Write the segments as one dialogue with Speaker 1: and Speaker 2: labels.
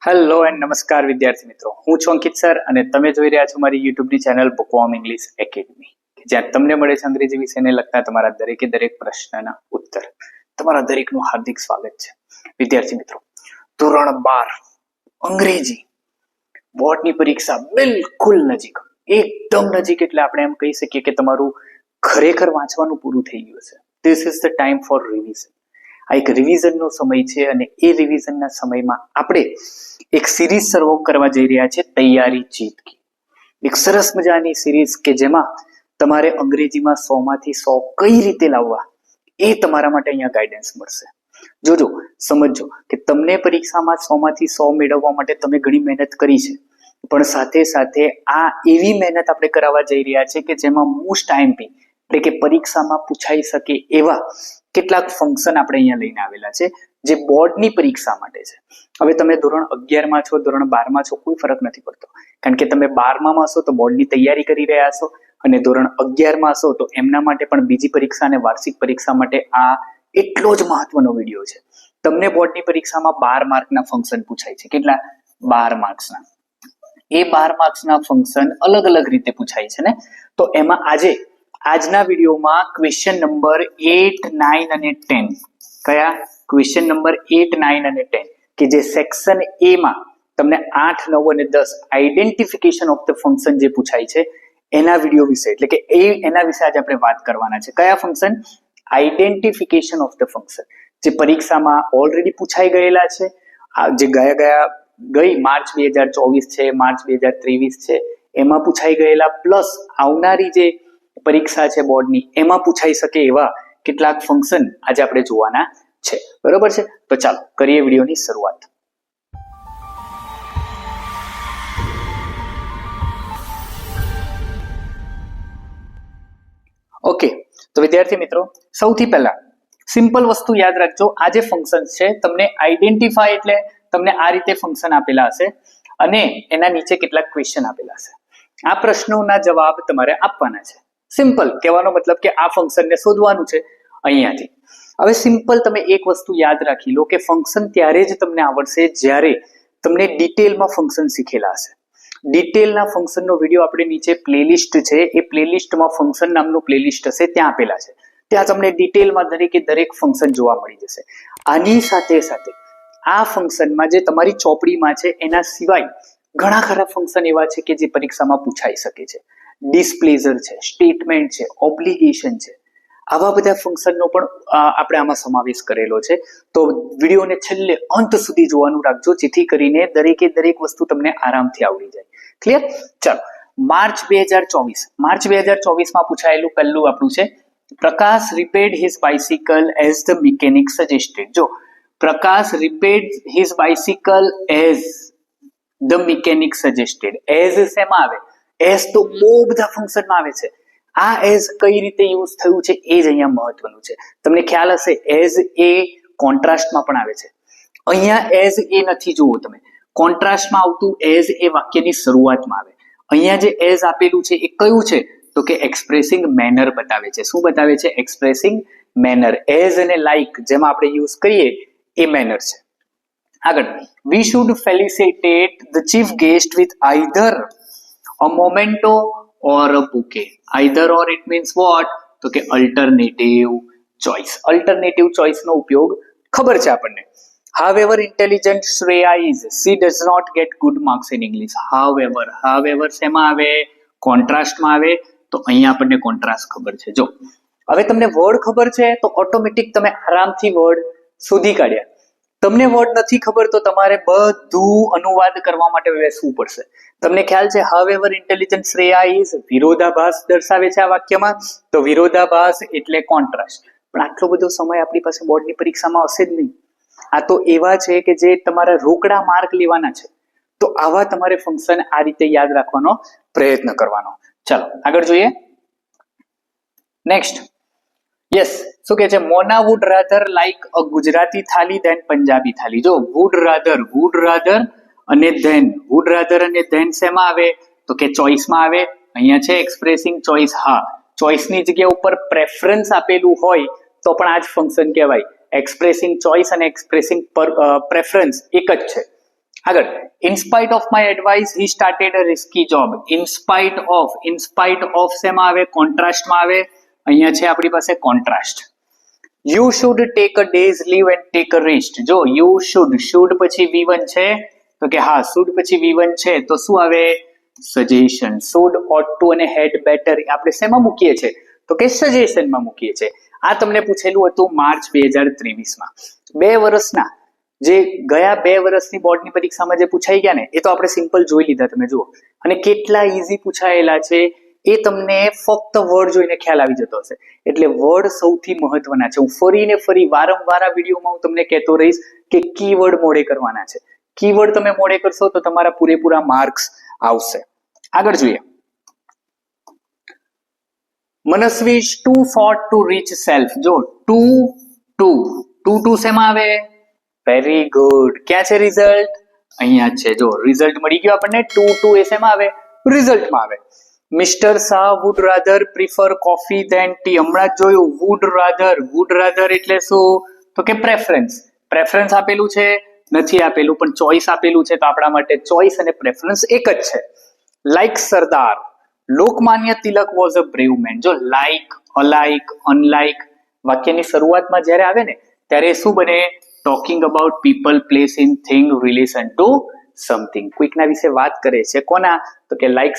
Speaker 1: Hello and નમસ્કાર વિદ્યાર્થી મિત્રો, હું છું અંકિત સર અને તમે જોઈ રહ્યા છો મારી યુટ્યુબની ચેનલ બુકવોર્મ ઇંગ્લિશ એકેડમી, જ્યાં તમને મળે છે અંગ્રેજી વિષયને લગતા તમારા દરેકે દરેક પ્રશ્નના ઉત્તર. તમારા દરેકનું હાર્દિક સ્વાગત છે. વિદ્યાર્થી મિત્રો, ધોરણ 12 અંગ્રેજી બોર્ડની પરીક્ષા બિલકુલ નજીક, એકદમ નજીક, એટલે આપણે એમ કહી શકીએ કે તમારું ખરેખર વાંચવાનું પૂરું થઈ ગયું છે. This is the time for revision. આ એક રિવિઝનનો સમય છે અને એ રિવિઝનના સમયમાં આપણે એક સિરીઝ શરૂ કરવા જઈ રહ્યા છે, તૈયારી જીત કી. એક સરસ મજાની સિરીઝ કે જેમાં તમારે અંગ્રેજીમાં 100 માંથી 100 કઈ રીતે લાવવા એ તમારા માટે અહીંયા ગાઈડન્સ મળશે. જોજો, સમજજો કે તમને પરીક્ષામાં 100 માંથી 100 મેળવવા માટે તમે ઘણી મહેનત કરી છે, પણ સાથે સાથે આ એવી મહેનત આપણે કરાવવા જઈ રહ્યા છે કે જેમાં મોસ્ટ આઈએમપી એટલે કે પરીક્ષામાં પૂછાઈ શકે એવા કેટલાક ફંક્શન આપણે અહીંયા લઈને આવેલા છે જે બોર્ડની પરીક્ષા માટે છે. હવે તમે ધોરણ 11માં છો, ધોરણ 12માં છો, કોઈ ફરક નથી પડતો, કારણ કે તમે 12માં હશો તો બોર્ડની તૈયારી કરી રહ્યા છો અને ધોરણ 11માં હશો તો એમના માટે પણ બીજી પરીક્ષા અને વાર્ષિક પરીક્ષા માટે આ એટલો જ મહત્વનો વિડીયો છે. તમને બોર્ડની પરીક્ષામાં 12 માર્કના ફંક્શન પૂછાય છે. કેટલા? 12 માર્ક્સના. એ 12 માર્ક્સના ફંક્શન અલગ અલગ રીતે પૂછાય છે ને, તો એમાં આજના વિડીયોમાં ક્વેશ્ચન નંબર 8, 9 અને 10, કયા ક્વેશ્ચન નંબર 8, 9 અને 10 કે જે સેક્શન એ માં તમને 8, 9 અને 10 આઈડેન્ટિફિકેશન ઓફ ધ ફંક્શન જે પૂછાય છે એના વિડીયો વિશે, એટલે કે એના વિશે આજે આપણે વાત કરવાના છે. કયા function? Identification of the function, જે પરીક્ષામાં ઓલરેડી પૂછાઈ ગયેલા છે, જે ગઈ માર્ચ 2024 છે, માર્ચ 2023 છે, એમાં પૂછાઈ ગયેલા, પ્લસ આવનારી જે પરીક્ષા છે બોર્ડની એમાં પૂછાઈ શકે એવા કેટલાક ફંક્શન આજે આપણે જોવાના છે. બરોબર છે? તો ચાલો કરીએ વિડીયોની શરૂઆત. ઓકે, તો વિદ્યાર્થી મિત્રો, સૌથી પહેલા સિમ્પલ વસ્તુ યાદ રાખજો. આ જે ફંક્શન છે તમને આઈડેન્ટિફાય એટલે તમને આ રીતે ફંક્શન આપેલા હશે અને એના નીચે કેટલાક ક્વેશ્ચન આપેલા હશે. આ પ્રશ્નોના જવાબ તમારે આપવાના છે. સિમ્પલ કહેવાનો મતલબ કે આ ફંક્શનને શોધવાનું છે અહીંયાથી. હવે સિમ્પલ તમે એક વસ્તુ યાદ રાખી લો કે ફંક્શન ત્યારે જ તમને આવડશે જ્યારે તમને ડિટેલમાં ફંક્શન શીખેલા હશે. ડિટેલના ફંક્શનનો વિડીયો આપણે નીચે પ્લેલિસ્ટ છે, એ પ્લેલિસ્ટમાં ફંક્શન નામનું પ્લેલિસ્ટ હશે, ત્યાં આપેલા છે. ત્યાં તમને ડિટેલમાં દરેકે દરેક ફંક્શન જોવા મળી જશે. આની સાથે સાથે આ ફંક્શનમાં જે તમારી ચોપડીમાં છે એના સિવાય ઘણા ખરા ફંક્શન એવા છે કે જે પરીક્ષામાં પૂછાઈ શકે છે. ડિસ્પ્લેઝર છે, સ્ટેટમેન્ટ છે, ઓબ્લિગેશન છે, આવા બધા ફંક્શનનો પણ આપણે આમાં સમાવેશ કરેલો છે. તો વિડીયોને છેલ્લે અંત સુધી જોવાનું રાખજો, જેથી કરીને દરેકે દરેક વસ્તુ તમને આરામથી આવડી જાય. ક્લિયર? ચાલો, માર્ચ 2024માં પૂછાયેલું પહેલું આપણું છે, Prakash repaired his bicycle as the mechanic suggested. જો Prakash repaired his bicycle as the mechanic suggested, as શેમાં આવે? એઝ તો બહુ બધા ફંક્શનમાં આવે છે. આ એઝ કઈ રીતે યુઝ થયું છે એ જ અહીંયા મહત્વનું છે. તમને ખ્યાલ હશે એઝ એ કોન્ટ્રાસ્ટમાં પણ આવે છે. અહીંયા એઝ એ નથી, જુઓ તમે, કોન્ટ્રાસ્ટમાં આવતું એઝ એ વાક્યની શરૂઆતમાં આવે. અહીંયા જે એઝ આપેલું છે એ કયું છે? તો કે એક્સપ્રેસિંગ મેનર બતાવે છે. શું બતાવે છે? Expressing manner. એઝ અને લાઈક જેમાં આપણે યુઝ કરીએ એ મેનર છે. આગળ, we should ફેલિસિટેટ the chief guest with either a memento or a bouquet. Either or it means what? તો કે alternative choice. Alternative choice નો ઉપયોગ ખબર છે આપણને. However intelligent Shreya is, she does not get good marks in English. However શેમાં આવે? કોન્ટ્રાસ્ટમાં આવે. તો અહીંયા આપણને કોન્ટ્રાસ્ટ ખબર છે. જો હવે તમને વર્ડ ખબર છે તો ઓટોમેટિક તમે આરામથી વર્ડ શોધી કાઢ્યા. તમને વર્ડ નથી ખબર તો તમારે બધું અનુવાદ કરવા માટે બેસવું પડશે. તમને ખ્યાલ છે however intelligent Shreya is વિરોધાભાસ દર્શાવે છે આ વાક્યમાં, તો વિરોધાભાસ એટલે કોન્ટ્રાસ્ટ. પણ આટલો બધો સમય આપણી પાસે બોર્ડની પરીક્ષામાં હશે જ નહીં. આ તો એવા છે કે જે તમારા રોકડા માર્ક લેવાના છે. તો આવા તમારે ફંક્શન આ રીતે યાદ રાખવાનો પ્રયત્ન કરવાનો. ચાલો આગળ જોઈએ. નેક્સ્ટ, યસ, શું કે છે? Mona would rather like a Gujarati thali than Punjabi thali. જો વુડ રાધર અને ધેન, વુડ રાધર અને ધેન શેમાં આવે? તો કે ચોઇસમાં આવે. અહીંયા છે એક્સપ્રેસિંગ ચોઇસ. હા, ચોઇસની જગ્યા ઉપર પ્રેફરન્સ આપેલું હોય તો પણ આ જ ફંક્શન કહેવાય. એક્સપ્રેસિંગ ચોઇસ અને એક્સપ્રેસિંગ પ્રેફરન્સ એક જ છે. આગળ, in spite of my advice he started a risky job. in spite of શેમાં આવે? કોન્ટ્રાસ્ટમાં આવે. અહીંયા છે આપણી પાસે contrast. you should take a day's leave and take a rest. જો you should પછી V1 છે તો કે હા, should પછી V1 છે તો શું આવે? સજેશન. should, ought to અને had better આપણે શેમાં મૂકીએ છીએ? તો કે સજેશનમાં મૂકીએ છીએ. આ તમને પૂછેલું હતું માર્ચ 2023માં. 2 વર્ષના જે ગયા 2 વર્ષની બોર્ડની પરીક્ષામાં જે પૂછાઈ ગયા ને એ તો આપણે સિમ્પલ જોઈ લીધા, તમે જુઓ. અને કેટલા ઈઝી પૂછાયેલા છે એ તમને ફક્ત વર્ડ જોઈને ખ્યાલ આવી જતો હશે. એટલે વર્ડ સૌથી મહત્વના છે. હું ફરીને ફરી વારંવાર આ વિડીયોમાં હું તમને કહેતો રહીશ કે કીવર્ડ મોડે કરવાના છે. કીવર્ડ તમે મોડે કરશો તો તમારા પૂરેપૂરા માર્ક્સ આવશે. આગળ જોઈએ. Manasvi too fat to reach shelf. જો ટુ શેમાં આવે? Very good. ક્યાં છે રિઝલ્ટ? અહીંયા છે. જો રિઝલ્ટ મળી ગયો આપણને. ટુ એ શેમાં આવે? રિઝલ્ટમાં આવે. Mister Shah would rather prefer coffee than tea. હમણાં જ જોયું. વુડ રાધર એટલે શું? તો કે પ્રેફરન્સ આપેલું છે, નથી આપેલું, પણ ચોઇસ આપેલું છે. તો આપણા માટે ચોઇસ અને પ્રેફરન્સ એક જ છે. Like Sardar. Lokmanya Tilak was a brave man. જો લાઈક, અલાઈક, અનલાઈક વાક્યની શરૂઆતમાં જ્યારે આવે ને ત્યારે શું બને? Talking about people, place, in, thing, relation to something. કોઈકના વિશે વાત કરે છે. કોના? તો કે લાઈક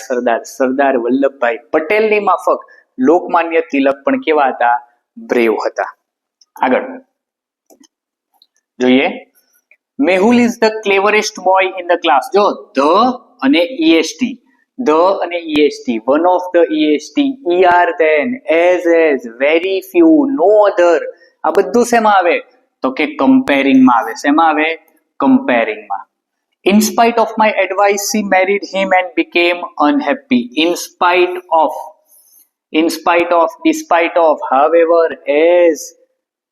Speaker 1: સરદાર વલ્લભભાઈ પટેલની માફક લોકમાન્ય તિલક પણ કેવા હતા? બ્રેવ હતા. આગળ જોઈએ. Mehul is the cleverest boy in the class. જો ધ અને EST, one of the EST, ER then, as, very few, no other, આ બધું શેમાં આવે? તો કે કમ્પેરિંગમાં આવે. શેમાં આવે? કમ્પેરિંગમાં. In spite of my advice she married him and became unhappy. In spite of, despite of, however, as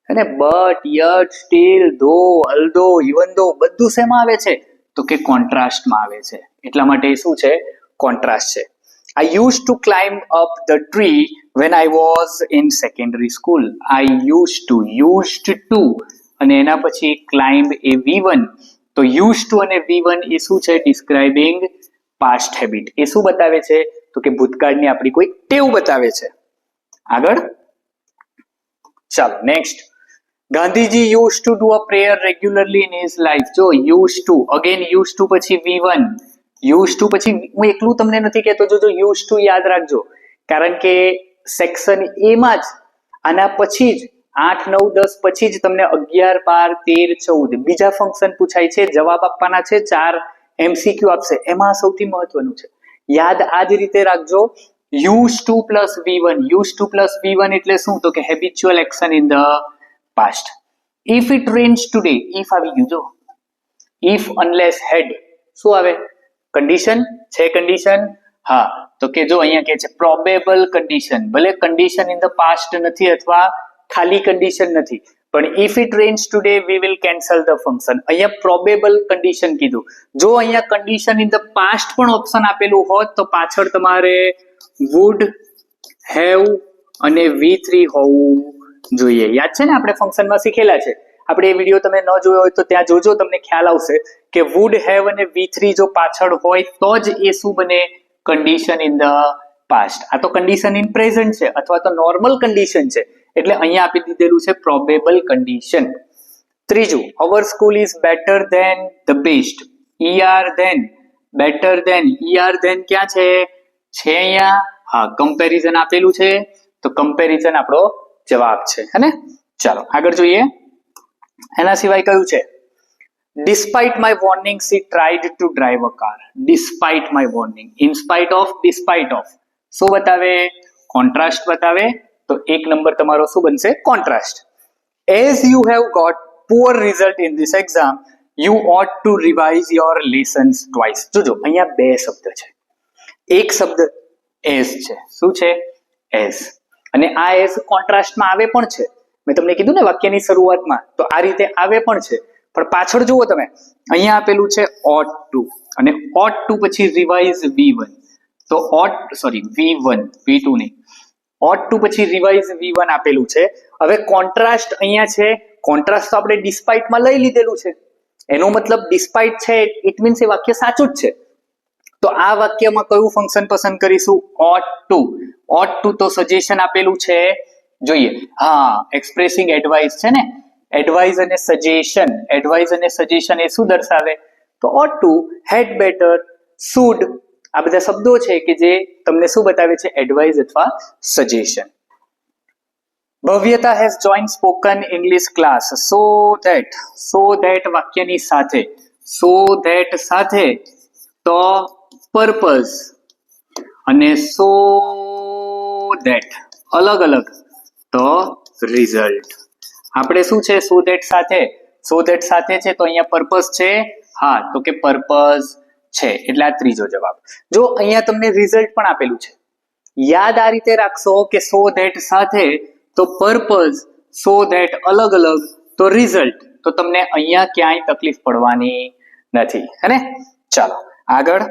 Speaker 1: અને but, yet, still, though, although, even though બધું શેમાં આવે છે? તો કે કોન્ટ્રાસ્ટમાં આવે છે. એટલા માટે શું છે? કોન્ટ્રાસ્ટ છે. I used to climb up the tree when I was in secondary school. I used to અને એના પછી climb એ V1. તો used to અને V1 એ શું છે? Describing past habit. એ શું બતાવે છે? તો કે ભૂતકાળની આપણી કોઈ ટેવ બતાવે છે. આગળ ચાલો next. Gandhiji used to do a prayer regularly in his life. જો used to, again used to પછી V1. used to પછી હું એકલું તમને નથી કહેતો, જો used to યાદ રાખજો, કારણ કે સેક્શન એ માં જ આના પછી જ 8, 9, 10 પછી જ તમને 11, 12, 13, 14 બીજા ફંક્શન પૂછાય છે. જવાબ આપવાના છે. 4 MCQ આપશે. એમાં સૌથી મહત્વનું છે, યાદ આ જ રીતે રાખજો. used to plus V1 એટલે શું? તો કે habitual action in the past. if it rains today, if આવી ગયું. જો if, unless, had શું આવે? કન્ડિશન છે. કન્ડિશન હા, તો કે જો અહીંયા કે છે પ્રોબેબલ કન્ડિશન. ભલે કન્ડિશન ઇન ધ પાસ્ટ નથી અથવા ખાલી કન્ડિશન નથી, પણ if it rains today we will cancel the function. અહીંયા પ્રોબેબલ કન્ડિશન કીધું. જો અહીંયા કન્ડિશન ઇન ધ પાસ્ટ પણ ઓપ્શન આપેલું હોત તો પાછળ તમારે would have અને V3 હોવું જોઈએ. યાદ છે ને આપણે ફંક્શનમાં શીખેલા છે. આપણે એ વિડીયો તમે ન જોયો હોય તો ત્યાં જોજો, તમને ખ્યાલ આવશે કે would have અને V3 જો પાછળ હોય તો જ એ શું બને? Condition in the past. આ તો કન્ડિશન ઇન પ્રેઝન્ટ છે અથવા તો નોર્મલ કન્ડિશન છે, એટલે અહીંયા આપી દીધેલું છે પ્રોબેબલ કન્ડિશન. ત્રીજું, our school is better than the best. ER then, better than, ER then ક્યાં છે? છે અહીંયા. હા, કમ્પેરિઝન આપેલું છે તો કમ્પેરિઝન આપણો જવાબ છે, હે ને? ચાલો આગળ જોઈએ. એના સિવાય કયું છે? despite my warning she tried to drive a car. despite my warning, in spite of, despite of શું બતાવે? કોન્ટ્રાસ્ટ બતાવે. તો 1 નંબર તમારો શું બનશે? Contrast. as you have got poor result in this exam you ought to revise your lessons twice. જોજો અહીંયા 2 શબ્દ છે. એક શબ્દ as છે. શું છે? as. અને આ as કોન્ટ્રાસ્ટમાં આવે પણ છે. મેં તમને કીધું ને વાક્યની શરૂઆતમાં, તો આ રીતે આવે પણ છે. પણ પાછળ જુઓ તમે, અહીંયા આપેલું છે ought to અને ought to પછી રિવાઇઝ V1. તો V1, V2 નહીં. ought to પછી રિવાઇઝ V1 આપેલું છે. હવે કોન્ટ્રાસ્ટ અહીંયા છે. કોન્ટ્રાસ્ટ તો આપણે ડિસ્પાઇટ માં લઈ લીધેલું છે, એનો મતલબ ડિસ્પાઇટ છે, ઇટ મીન્સ એ વાક્ય સાચું જ છે. તો આ વાક્યમાં કયું ફંક્શન પસંદ કરીશું? ought to. ought to તો સજેશન આપેલું છે, જોઈએ. હા, એક્સપ્રેસિંગ એડવાઇસ છે ને, એડવાઇસ અને સજેશન. એડવાઇસ અને સજેશન એ શું દર્શાવે? તો ought to, had better, should, આ બધા શબ્દો છે કે જે તમને શું બતાવે છે? એડવાઇસ અથવા સજેશન. ભવ્યતા has joined spoken English class so that વાક્યની સાથે, so that સાથે તો purpose અને so that અલગ અલગ તો result. આપણે શું છે? so that સાથે છે તો અહીંયા purpose છે, હા, તો કે purpose છે, એટલે આ ત્રીજો જવાબ. જો અહીંયા તમને result પણ આપેલું છે, યાદ આ રીતે રાખશો કે so that સાથે તો purpose, so that અલગ અલગ તો result, તો તમને અહીંયા ક્યાંય તકલીફ પડવાની નથી, હે ને? ચાલો આગળ.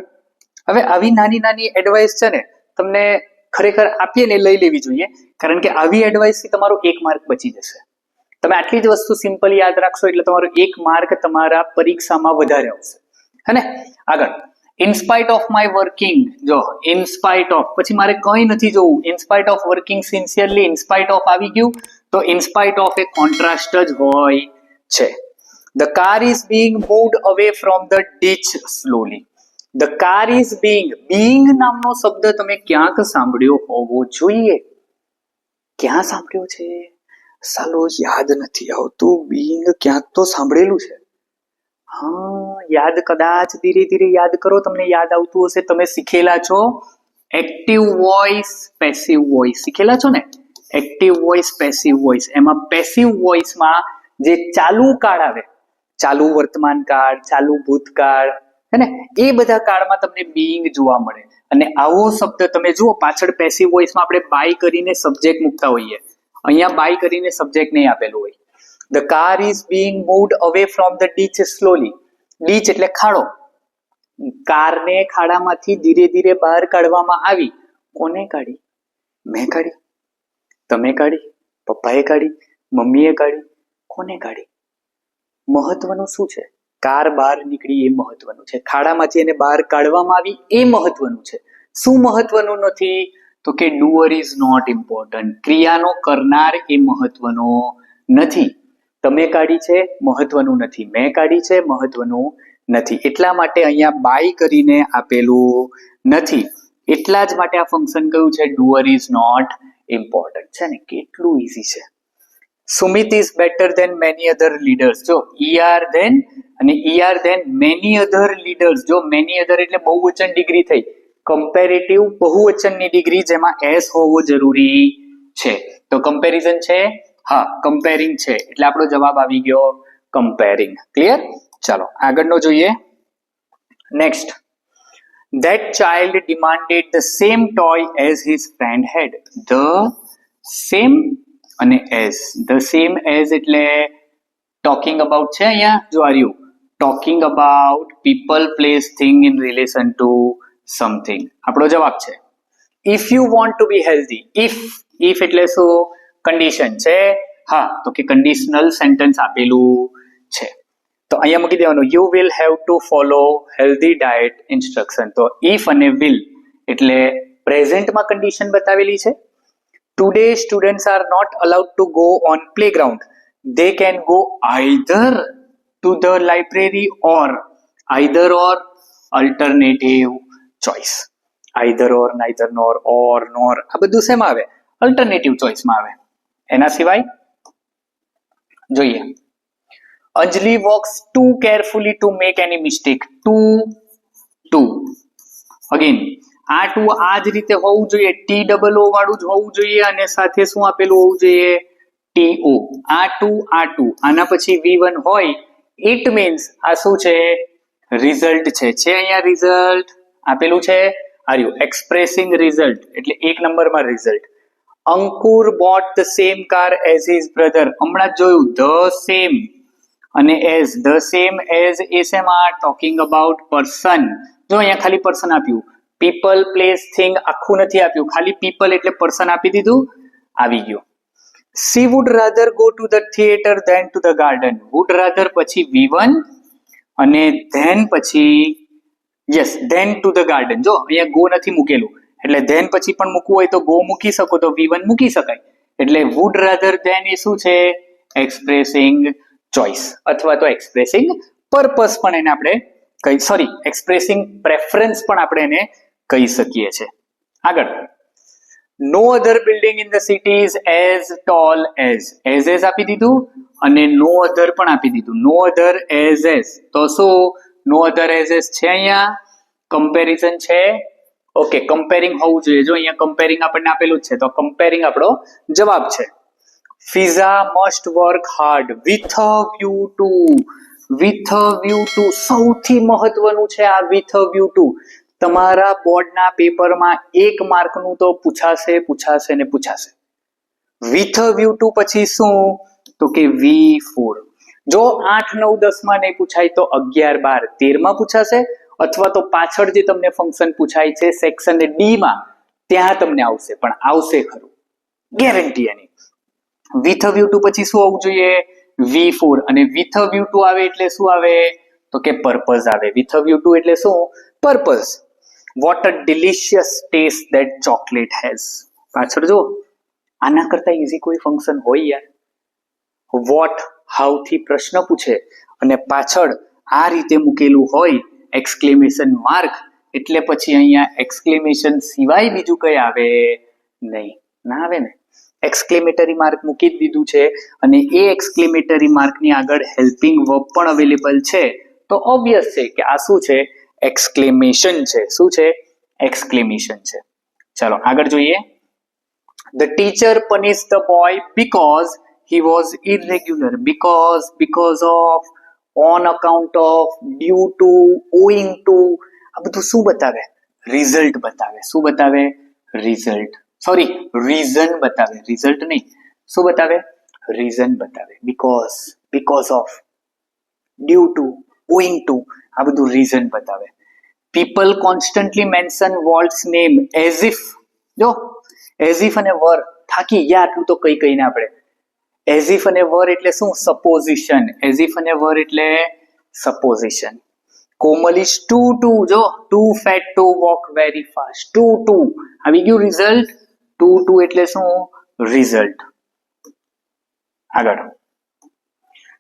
Speaker 1: હવે આવી નાની નાની એડવાઇસ છે ને તમને ખરેખર આપીએ ને લઈ લેવી જોઈએ, કારણ કે આવી એડવાઇસ થી તમારો 1 માર્ક બચી જશે. તમે આટલી જ વસ્તુ સિમ્પલ યાદ રાખશો એટલે તમારો 1 માર્ક તમારા પરીક્ષામાં વધારે આવશે, હે ને? આગળ. in spite of my working, જો in spite of પછી મારે કંઈ નથી જોવું, in spite of working sincerely, in spite of આવી ગયું તો in spite of A contrast જ હોય છે. the car is being moved away from the ditch slowly. the car is being નામનો શબ્દ તમે ક્યાંક સાંભળ્યો હોવો જોઈએ. ક્યાં સાંભળ્યો છે? સાલો યાદ નથી આવતું. being ક્યાંક તો સાંભળેલું છે. હા, યાદ કદાચ ધીરે ધીરે યાદ કરો, તમને યાદ આવતું હશે. તમે શીખેલા છો એક્ટિવ વોઇસ, પેસિવ વોઇસ શીખેલા છો ને? Active voice, passive voice. એમાં પેસિવ વોઇસમાં જે ચાલુ કાળ આવે, ચાલુ વર્તમાન કાળ, ચાલુ ભૂતકાળ, હે ને, એ બધા કાળમાં તમને બીઈંગ જોવા મળે. અને આવો શબ્દ તમે જુઓ પાછળ પેસિવ વોઇસમાં આપણે બાય કરીને સબ્જેક્ટ મૂકતા હોઈએ, અહીંયા બાય કરીને સબ્જેક્ટ નહીં આપેલું હોય. The car is being moved away from the ditch slowly. ditch એટલે ખાડો. કારને ખાડામાંથી ધીરે ધીરે બહાર કાઢવામાં આવી. કોને કાઢી? મેં કાઢી, તમે કાઢી, પપ્પાએ કાઢી, મમ્મીએ કાઢી, કોને કાઢી? મહત્વનું શું છે? કાર બહાર નીકળી એ મહત્વનું છે, ખાડામાંથી એને બહાર કાઢવામાં આવી એ મહત્વનું છે. શું મહત્વનું નથી? તો કે doer is not important. ક્રિયાનો કરનાર એ મહત્વનો નથી. તમે કાઢી છે મહત્વનું નથી, મેં કાઢી છે મહત્વનું નથી. એટલા માટે અહીંયા બાય કરીને આપેલું નથી, એટલા જ માટે આ ફંક્શન કયું છે? doer is not important છે ને. કેટલું ઈઝી છે. Sumit is better than many other leaders. જો er then અને er then many other leaders. જો many other એટલે બહુવચન ડિગ્રી થઈ, કમ્પેરેટિવ બહુવચનની ડિગ્રી જેમાં s હોવો જરૂરી છે. તો કમ્પેરિઝન છે, હા, કમ્પેરિંગ છે, એટલે આપણો જવાબ આવી ગયો કમ્પેરિંગ. ક્લિયર? ચાલો આગળનો જોઈએ. Next. That child demanded the same toy as his friend had. The same અને as. The same as એટલે talking about છે અહીંયા. જો આ રહ્યું talking about people, place, thing in relation to something. આપણો જવાબ છે if you want to be healthy. if એટલે શું? કન્ડિશન છે, હા, તો કે કન્ડિશનલ સેન્ટેન્સ આપેલું છે. તો અહીંયા મૂકી દેવાનું you will have to follow healthy diet instruction. તો if અને will એટલે પ્રેઝન્ટમાં કન્ડિશન બતાવેલી છે. today students are not allowed to go on playground. they can go either to the library or alternative choice. either or, neither nor, or nor આ બધું શેમાં આવે? Alternative ચોઇસમાં આવે. એના સિવાય જોઈએ. અંજલિ walks too carefully to make any mistake. too again આ two આ જ રીતે હોવું જોઈએ, TOO વાળું જ હોવું જોઈએ અને સાથે શું આપેલું હોવું જોઈએ? TO. આ ટુ આના પછી V1 હોય, ઇટ મીન્સ આ શું છે? રિઝલ્ટ છે. અહીંયા રિઝલ્ટ આપેલું છે, આર્યું એક્સપ્રેસિંગ રિઝલ્ટ એટલે 1 નંબરમાં result. Ankur bought the same car as his brother. હમણાં જોયું the same અને as. the same as એ શેમાં? talking about person. જો અહીંયા ખાલી person આપ્યું, people, place, thing આખું નથી આપ્યું, ખાલી people એટલે person આપી દીધું, આવી ગયું. she would rather go to the theater than to the garden. would rather પછી V1 અને ધેન પછી yes then to the garden. જો અહીંયા ગો નથી મૂકેલું એટલે ધેન પછી પણ મૂકવું હોય તો ગો મૂકી શકો તો V1 મૂકી શકાય. એટલે વુડ રાધર ધેન એ શું છે? એક્સપ્રેસિંગ ચોઇસ અથવા તો એક્સપ્રેસિંગ પર્પસ પણ એને આપણે એક્સપ્રેસિંગ પ્રેફરન્સ પણ આપણે એને કહી શકીએ છીએ. આગળ, no other building in the city is as tall as આપી દીધું અને નો અધર પણ આપી દીધું. નો અધર એઝ તો શું? નો અધર એઝ છે, અહીંયા કમ્પેરિઝન છે. ઓકે, કમ્પેરિંગ હોવું જોઈએ. જો અહીંયા કમ્પેરિંગ આપણને આપેલું જ છે તો કમ્પેરિંગ આપણો જવાબ છે. Fiza must work hard with a view to. With a view to સૌથી મહત્વનું છે આ વિથ અ વ્યૂ ટુ. તમારા બોર્ડના પેપરમાં 1 માર્કનું તો પૂછાશે ને પૂછાશે. વિથ અ વ્યૂ ટુ પછી શું? તો કે V4. જો 8, 9, 10 માં નહીં પૂછાય તો 11, 12, 13 માં પૂછાશે અથવા તો પાછળ જે તમને ફંક્શન પૂછાય છે સેક્શન D માં ત્યાં તમને આવશે, પણ આવશે ખરું, guarantee any. With a view two પછી શું આવવું જોઈએ? V4. અને વિથ અ વ્યૂ ટુ આવે એટલે શું આવે? તો કે પર્પઝ આવે. વિથ અ વ્યૂ ટુ એટલે શું? Purpose. What a delicious taste that chocolate has. પાછળ જો આના કરતા ઈઝી કોઈ ફંક્શન હોય યાર? વોટ હાઉ થી પ્રશ્ન પૂછે અને પાછળ આ રીતે મૂકેલું હોય એક્સક્લેમેશન માર્ક, એટલે પછી અહીંયા એક્સક્લેમેશન સિવાય બીજું કઈ આવે નહીં. ના આવે ને. એક્સક્લેમેટરી માર્ક મૂકી જ દીધું છે અને એ એક્સક્લેમેટરી માર્કની આગળ હેલ્પિંગ વર્બ પણ અવેલેબલ છે તો ઓબ્વિયસ છે કે આ શું છે? એક્સક્લેમેશન છે. શું છે? એક્સક્લેમેશન છે. ચાલો આગળ જોઈએ. The teacher punished the boy because he was irregular. Because of, on account of, due to, owing to. આ બધું શું બતાવે? રિઝલ્ટ બતાવે. શું બતાવે? રિઝલ્ટ. સોરી, રીઝન બતાવે. રિઝલ્ટ નહીં. શું બતાવે? રીઝન બતાવે. because of, due to, owing to. આ બધું રીઝન બતાવે. People constantly mention Walt's name as if. જો એઝ ઇફ અને વર, થાકી ગયા આટલું તો કહીને આપણે. એઝ ઇફ અને વર એટલે શું? સપોઝિશન. એઝ ઇફ અને વર એટલે સપોઝિશન. કોમલ ઇઝ ટુ જો too fat to walk very fast. Too આવી ગયું રિઝલ્ટ. ટુ એટલે શું? રિઝલ્ટ. આગળ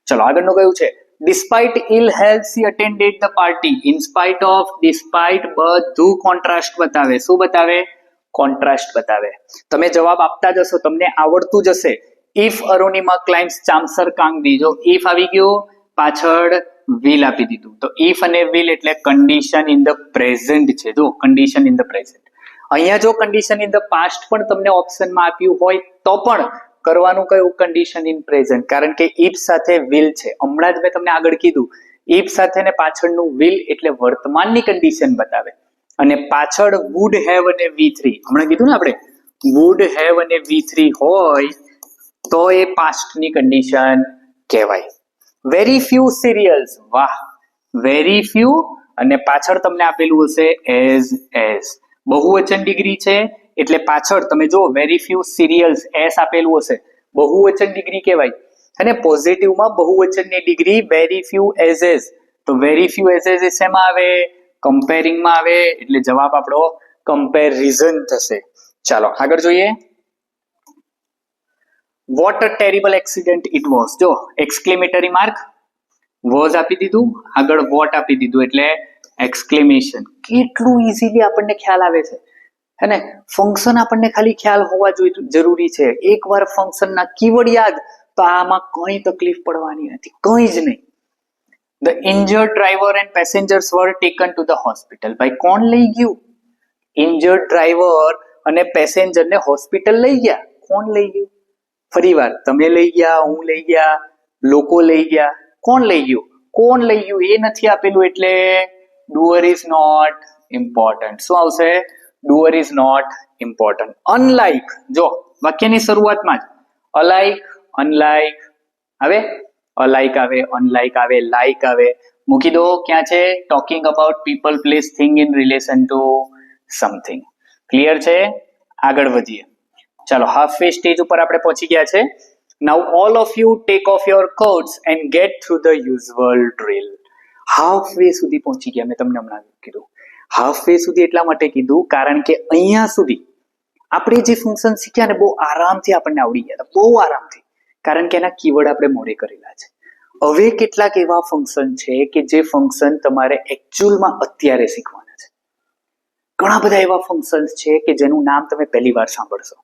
Speaker 1: ચલો, આગળનું કયું છે? Despite ill health she attended the party. In spite of, despite બધું કોન્ટ્રાસ્ટ બતાવે. શું બતાવે? કોન્ટ્રાસ્ટ બતાવે. તમે જવાબ આપતા જશો, તમને આવડતું જશે. ઇફ અરુણિમા ક્લાઇમ્સ ચામસર કાંગડી. જો ઇફ આવી ગયો, પાછળ વિલ આપી દીધું. તો ઇફ અને વિલ એટલે કન્ડિશન ઇન ધ પ્રેઝન્ટ છે. જો કન્ડિશન ઇન ધ પ્રેઝન્ટ. અહીંયા જો કન્ડિશન ઇન ધ પાસ્ટ પણ તમને ઓપ્શનમાં આપ્યું હોય તો પણ કરવાનું કયું? Condition in present. કારણ કે ઇફ સાથે વિલ છે. હમણાં જ મેં તમને આગળ કીધું ઇફ સાથે ને પાછળનું વિલ એટલે વર્તમાનની કન્ડિશન બતાવે અને પાછળ વુડ હેવ અને V3. હમણાં કીધું ને આપણે વુડ હેવ અને V3 હોય તો એ પાસ્ટની કન્ડિશન કહેવાય. Very few serials. વાહ, વેરી ફ્યુ અને પાછળ તમને આપેલું હશે એઝ. બહુવચન ડિગ્રી છે એટલે પાછળ તમે જો વેરી ફ્યુ સિરિયલ્સ એસ આપેલું હશે, બહુવચન ડિગ્રી કહેવાય. અને પોઝિટિવમાં બહુવચનની ડિગ્રી વેરી ફ્યુ એઝ. તો વેરી ફ્યુ એઝ શેમાં આવે? કમ્પેરિંગમાં આવે. એટલે જવાબ આપણો કમ્પેરિઝન થશે. ચાલો આગળ જોઈએ. What a terrible accident it was. જો એક્સક્લેમેટરી માર્ક વોઝ આપી દીધું, આગળ વોટ આપી દીધું એટલે એક્સક્લેમેશન. કેટલું ઇઝીલી આપણને ખ્યાલ આવે છે હે ને. ફંક્શન આપણને ખાલી ખ્યાલ હોવા જરૂરી છે. એકવાર ફંક્શનના કીવર્ડ યાદ તો આમાં કઈ તકલીફ પડવાની નથી, કઈ જ નહીં. The injured driver and passengers were taken to the hospital. ભાઈ કોણ લઈ ગયું? Injured driver અને પેસેન્જર ને હોસ્પિટલ લઈ ગયા. કોણ લઈ ગયું? ફરીવાર, તમે લઈ ગયા, હું લઈ ગયા, લોકો લઈ ગયા. કોણ લઈ ગયું? કોણ લઈ ગયું એ નથી આપેલું એટલે doer is not important. શું આવશે? doer is not important. Unlike, જો વાક્યની શરૂઆતમાં જ alike, unlike આવે, alike આવે, unlike આવે, like આવે. મૂકી દો ક્યાં છે? talking about people, place, thing in relation to something. Clear છે? આગળ વધીએ. ચાલો, હાફ વે સ્ટેજ ઉપર આપણે પહોંચી ગયા છે. Now all of you take off your coats and get through the usual drill. Half way સુધી પહોંચી ગયા. મેં તમને હમણાં કીધું હાફ વે સુધી એટલા માટે કીધું કારણ કે અહીંયા સુધી આપણે જે ફંક્શન શીખ્યા ને બહુ આરામથી આપણને આવડી ગયા હતા, બહુ આરામથી, કારણ કે એના કીવર્ડ આપણે મોડે કરેલા છે. હવે કેટલાક એવા ફંક્શન છે કે જે ફંક્શન તમારે એકચ્યુઅલમાં અત્યારે શીખવાના છે. ઘણા બધા એવા ફંક્શન્સ છે કે જેનું નામ તમે પહેલી વાર સાંભળશો.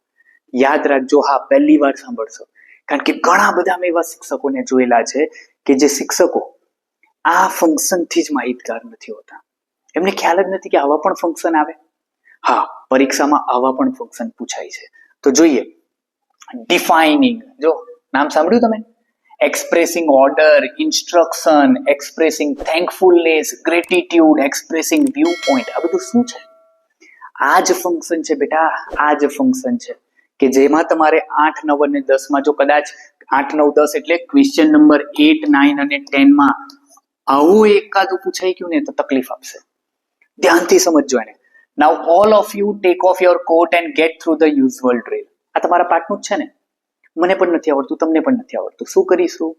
Speaker 1: યાદ રાખજો, હા, પહેલી વાર સાંભળશો, કારણ કે ઘણા બધા મેં એવા શિક્ષકોને જોયેલા છે કે જે શિક્ષકો આ ફંક્શનથી જ માહિતગાર નથી હોતા. એમને ખ્યાલ જ નથી કે આવા પણ ફંક્શન આવે. હા, પરીક્ષામાં આવા પણ ફંક્શન પૂછાય છે. તો જોઈએ, ડિફાઇનિંગ, જો નામ સાંભળ્યું તમે? Expressing order, instruction, expressing thankfulness, gratitude, expressing view point, આ બધું શું છે? આ જ ફંક્શન છે બેટા, આ જ ફંક્શન છે કે જેમાં તમારે 8, 9 અને 10 માં જો કદાચ 8, 9, 10 એટલે ક્વેશ્ચન નંબર 8, 9 અને 10 માં આવું એકાદું પૂછાઈ ગયું ને તો તકલીફ આપશે. ધ્યાનથી સમજજો એને. Now all of you take off your coat and get through the usual drill. આ તમારા પાઠનું જ છે ને? મને પણ નથી આવડતું, તમને પણ નથી આવડતું. શું કરીશું?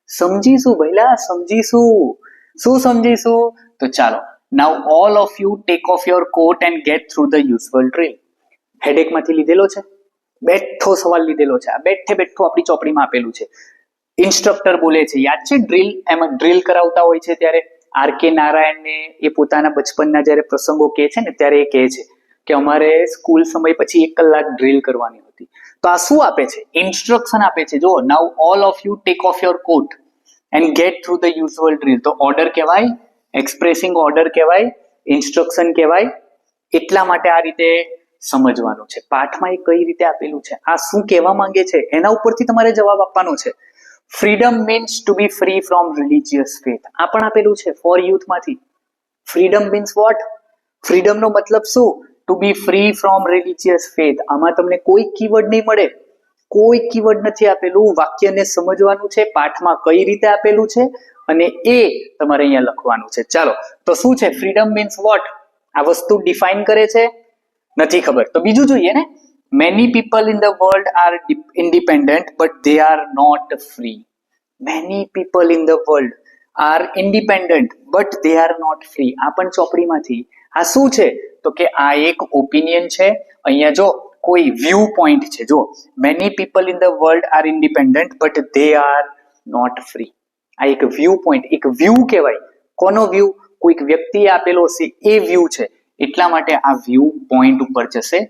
Speaker 1: સમજીશું ભઈલા, સમજીશું. શું સમજીશું? તો ચાલો, now all of you take off your coat and get through the usual drill. હેડેકમાંથી લીધેલો છે, બેઠો સવાલ લીધેલો છે. આ બેઠે બેઠું આપણી ચોપડીમાં આપેલું છે. ઇન્સ્ટ્રક્ટર બોલે છે, યાદ છે ડ્રીલ, એમાં ડ્રીલ કરાવતા હોય છે ત્યારે R.K. નારાયણને એ પોતાના બચપનના જ્યારે પ્રસંગો કહે છે ને ત્યારે એ કહે છે કે અમારે સ્કૂલ સમય પછી 1 કલાક ડ્રીલ કરવાની હતી. તો આ શું આપે છે? ઇન્સ્ટ્રક્શન આપે છે. જો, now all of you take off your coat and get through the usual drill. તો ઓર્ડર કહેવાય, એક્સપ્રેસિંગ ઓર્ડર કહેવાય, ઇન્સ્ટ્રક્શન કહેવાય. એટલા માટે આ રીતે સમજવાનું છે. પાઠમાં એ કઈ રીતે આપેલું છે, આ શું કહેવા માંગે છે, એના ઉપરથી તમારે જવાબ આપવાનો છે. Freedom means to be free from religious faith. આ પણ આપેલું છે ફોર યુથ માંથી. Freedom means what? ફ્રીડમ નો મતલબ શું? To be free from religious faith. આમાં તમને કોઈ કીવર્ડ નહીં મળે, કોઈ કીવર્ડ નથી આપેલું. વાક્યને સમજવાનું છે, પાઠમાં કઈ રીતે આપેલું છે અને એ તમારે અહીંયા લખવાનું છે. ચાલો, તો શું છે ફ્રીડમ મીન્સ વોટ? આ વસ્તુ ડિફાઇન કરે છે? નથી ખબર તો બીજું જોઈએ ને. Many people in the world are independent, but they are not free. Many people in the world are independent, but they are not free. આ પણ ચોપડીમાંથી. આ શું છે? તો કે આ એક ઓપિનિયન છે. અહીંયા જો કોઈ વ્યૂ પોઈન્ટ છે. જો, many people in the world are independent, but they are not free. આ એક વ્યૂ પોઈન્ટ, એક વ્યૂ કહેવાય. કોનો વ્યૂ? કોઈક વ્યક્તિએ આપેલો છે એ વ્યૂ છે. એટલા માટે આ વ્યૂ પોઈન્ટ ઉપર જશે.